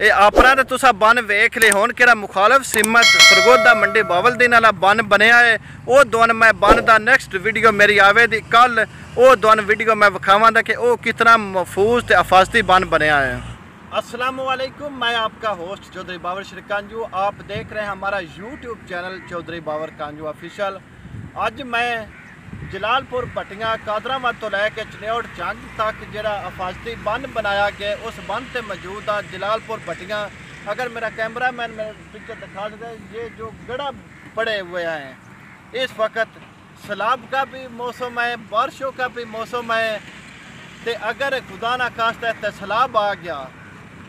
ये अपना तो तुसा बन वेख ले हुण किहड़ा मुखालफ सिमत सरगोदा मंडी बावलदीन वाला बन बनया है। वो दोन मैं बन दा नेक्स्ट वीडियो मेरी आवे दी कल वो दोन वीडियो मैं विखावांगा कि वो कितना महफूज ते हिफाजती बन बनया है। अस्सलामुअलैकुम, मैं आपका होस्ट चौधरी बाबर शेर कांजू। आप देख रहे हैं हमारा YouTube channel Chaudhary Babar कांजू official. अज मैं जलालपुर भट्टियां कादरामद तो लैके चनेौड़ जंग तक जिहड़ा हिफाजती बन बनाया गया उस बन से मौजूद आ जलालपुर भट्टियां। अगर मेरा कैमरा मैन मेरा पिक्चर दिखा देता है, ये जो गड़ा पड़े हुए हैं इस वक्त सैलाब का भी मौसम है, बारिशों का भी मौसम है। तो अगर खुदा ना खास्ता ते सैलाब आ गया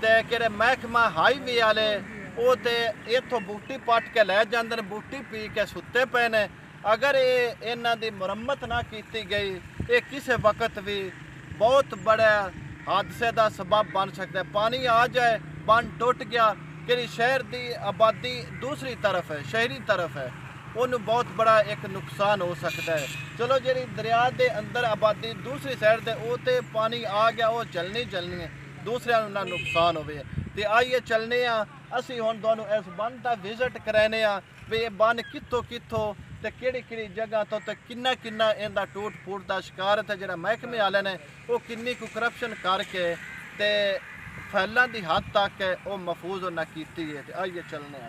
तो कि महकमा हाईवे वाले वो तो इतों बूटी पट के लै जाते हैं, बूटी पी के सुते पे ने। अगर ये इन्हां दी मुरम्मत ना की गई ये किसी वक्त भी बहुत बड़ा हादसे का सबब बन सकता है। पानी आ जाए, बन टुट गया कि शहर की आबादी दूसरी तरफ है, शहरी तरफ है, उन्हें बहुत बड़ा एक नुकसान हो सकता है। चलो जी दरिया के अंदर आबादी दूसरी साइड से वो तो पानी आ गया वो चलनी है, दूसरे ना नुकसान हो। तो आइए चलने असी हुण तुहानूं इस बन का विजिट कराने भी ये बन कित्थों तो कि जगह तो किन्ना इनका टूट फूट का शिकार है। जो महकमे वाले ने वो किन्नी को करप्शन करके ते फैलों की हद तक वो महफूज उन्हें की है। तो आइए चलने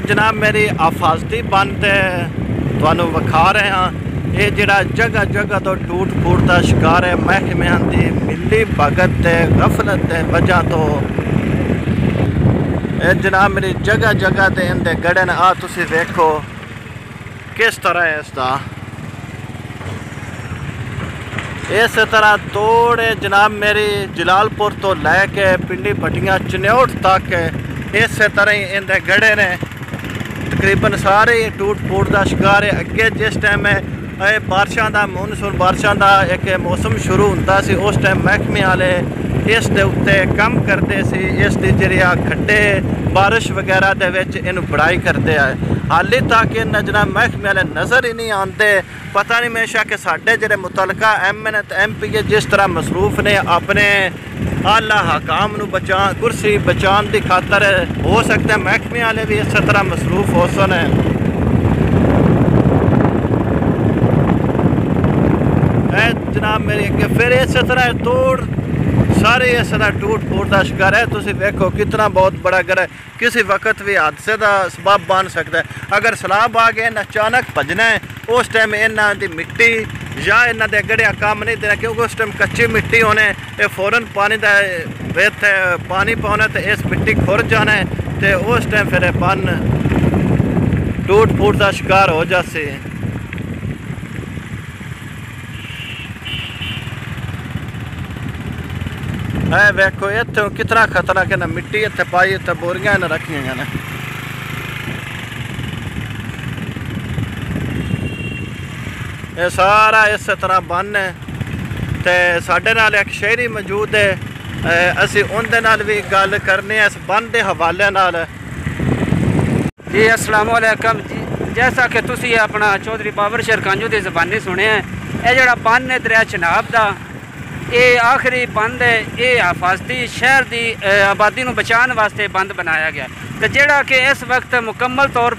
जनाब मेरी हिफाजती बन तुहानूं विखा रहे हैं। ये जिहड़ा जगह जगह तो टूट फूट का शिकार है महकमिਆਂ की मिली भगत गफलत वजह तो जनाब मेरी जगह जगह ते इनके गड़े ने तुसी देखो किस तरह है इसका। इस तरह तोड़ जनाब मेरी जलालपुर तो लैके पिंडी भट्टियां चनेौड़ तक इस तरह ही इनके गड़े ने तकरीबन सारे टूट फूट का शिकार है। अगे जिस टाइम बारिशों का मानसून बारिशों का एक मौसम शुरू होता सी उस टाइम महकमे वाले इस दे उत्ते कम करते सी, इस दी जिहड़ियां खड्डे बारिश वगैरह दे विच इहनूं बड़ाई करते आए। हाली तक इन जनाब महकमे वाले नज़र ही नहीं आते। पता नहीं हमेशा कि साडे जिहड़े मुतलका MN ते MP जिस तरह मसरूफ ने अपने आला हकाम नूं कुर्सी बचाने की खातर, हो सकता है महकमे वाले भी इस तरह मसरूफ हो सन। जनाब मेरी अगे फिर इस तरह तोड़ सारे इस तरह टूट फूट का शिकार है। तुम देखो कितना बहुत बड़ा घर है, किसी वक्त भी हादसे का सबब बन सकता है। अगर सैलाब आ गया अचानक भजना है उस टाइम इन्हों की मिट्टी या इन्हों के गड़िया काम नहीं देना, क्योंकि उस टाइम कच्ची मिट्टी होने ये फौरन पानी का विथ पानी पाना तो इस मिट्टी खुर जाना है तो उस टाइम फिर बन टूट फूट का शिकार हो जासे। है वेखो इतने कितना खतरनाक है ना, मिट्टी इतने पाई इतने बोरियां ने रखियां ने। ये सारा इस तरह बन है ते साडे नाल एक शहरी मौजूद है, असी उनदे नाल भी गल करने इस बन के हवाले नाल। जी अस्सलाम वालेकुम जी, जैसा कि तुसी अपना चौधरी बाबर शेर कांजू की ज़बानी सुने हैं, ये जड़ा बन है दरिया चनाब का ये आखिरी बंद है। ये हिफाजती शहर की आबादी को बचाने वास्ते बंद बनाया गया तो जोड़ा कि इस वक्त मुकम्मल तौर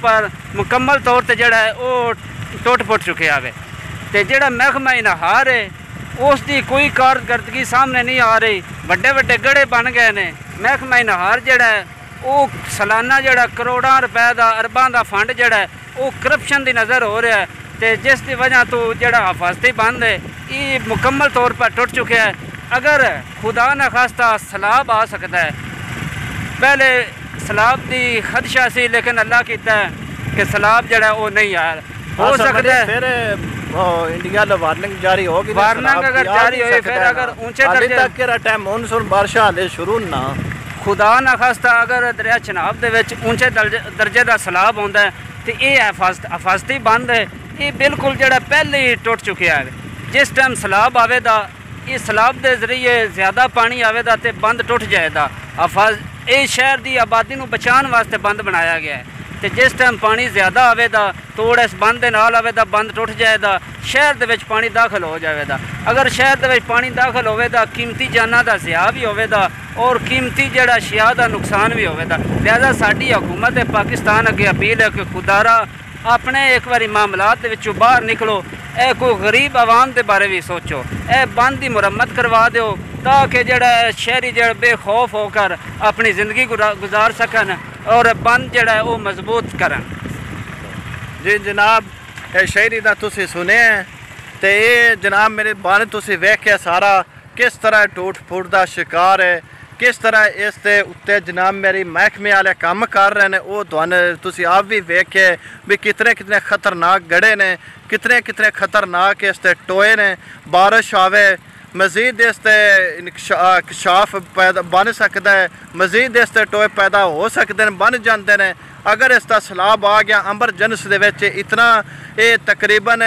पर जोड़ा है वो टुट फुट चुके है। तो जोड़ा महकमा नहार है उसकी कोई कारकर्दगी सामने नहीं आ रही, बड़े बड़े गड़े बन गए ने। महकमा नहार जोड़ा है वो सालाना जोड़ा करोड़ों रुपए का अरबां का फंड जोड़ा है वो करप्शन की नज़र हो रहा है। तो जिस की वजह तो जोड़ा हिफाजती बंद है ये मुकम्मल तौर पर टुट चुके हैं। अगर खुदा न खास्ता सैलाब आ सकता है, पहले सैलाब की खदशा सी लेकिन अल्लाह कीता है कि सैलाब जड़ा वो नहीं आया। हो सकता है फिर इंडिया वार्निंग जारी होगी, वार्निंग अगर जारी हो फिर अगर ऊंचे दर्जे मानसून बारिश हाले शुरू ना खुदा न खास्ता अगर दरिया चनाब दे विच ऊंचे दर्जे का सैलाब आउंदा है तो ये हिफाजती बंद है ये बिल्कुल जड़ा पहले ही टुट चुके है। जिस टाइम सैलाब आवेगा ये सैलाब के जरिए ज़्यादा पानी आवेगा तो बंद टुट जाएगा। ये शहर की आबादी को बचाने वास्ते बंद बनाया गया है। तो जिस टाइम पानी ज़्यादा आवेगा तोड़ इस बंद के नाल आवेगा बंद टुट जाएगा, शहर दे विच पानी दाखिल हो जाएगा। अगर शहर दे विच पानी दाखिल होवेगा कीमती जाना का ज़िया भी होवेगा और कीमती जड़ा शिया का नुकसान भी होवेगा। लिहाजा साडी हुकूमत पाकिस्तान अगे अपील है कि खुदारा अपने एक बारी मामलात दे विचों बाहर निकलो, ए कोई गरीब आवाम के बारे भी सोचो, ए बंद की मुरम्मत करवा दो ताकि जड़ा शहरी जड़ बेखौफ होकर अपनी ज़िंदगी गुजार सकन और बंद जड़ा है वो मजबूत करन। जी जनाब, ये शहरी का तुसी सुने तो ये जनाब मेरे बन तुसी वेख्या सारा किस तरह टूट फूट का शिकार है, किस तरह इस ते उत्ते जनाब मेरी महकमे वाले काम कर रहे हैं। वो तुसी आप भी वेखे भी कितने कितने खतरनाक गड़े ने, कितने कितने खतरनाक इस ते टोए ने। बारिश आवे मज़ीद इस ते इंकशाफ पैदा बन सकता है, मज़ीद इस ते टोए पैदा हो सकते हैं, बन जाते हैं। अगर इसका सैलाब आ गया एमरजेंसी दे विच इतना ये तकरीबन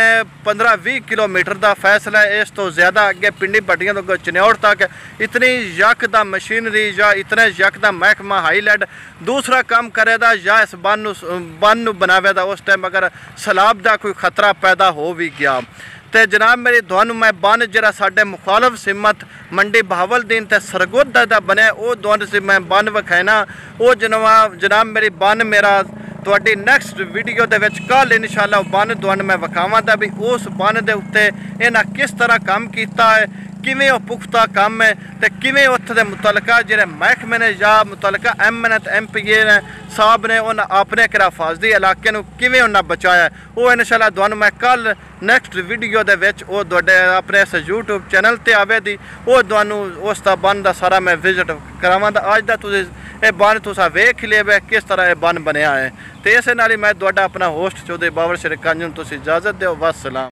15-20 किलोमीटर का फैसला है, इस तो ज़्यादा अगे पिंडी भट्टियां तो चन्योड़ तक इतनी यकदम मशीनरी या इतने यकदम महकमा हाईलैंड दूसरा काम करेगा या इस बन बनावेगा उस टाइम अगर सैलाब का कोई खतरा पैदा हो भी गया तो जनाब मेरी दोनों मैं बन जरा साढ़े मुखालफ सिमत मंडी बहावलदीन ते सरगोदा दा बने वो दोनों से मैं बन विखाना। वो जनाब मेरी बन मेरा तुहाडी नैक्सट वीडियो दे विच कल इंशाअल्लाह बन दोन मैं विखावांगा भी उस बन दे उत्ते इन्हां किस तरह काम किया है, किवें वो पुख्ता काम है तो किवें उत्थे दे मुतलका जिहड़े महकमे ने या मुतलका MN ते MPA ने साहब ने उन्हें अपने हिफाजती इलाके नूं किवें उन्हें बचाया। वो इंशाअल्लाह तुहानूं मैं कल नैक्सट वीडियो दे विच वो तुहाडे अपने इस YouTube चैनल ते आवेगी। वो तुहानूं उस दा बन दा सारा मैं विजिट करावांगा। अज दा तुसीं ये बन तुसा वेख लिया किस तरह ये बन बनया है। तो इस नाल ही मैं तुहाडा अपना होस्ट चौधरी बाबर शेर कांजू तुसीं इजाजत दो। वस्सलाम।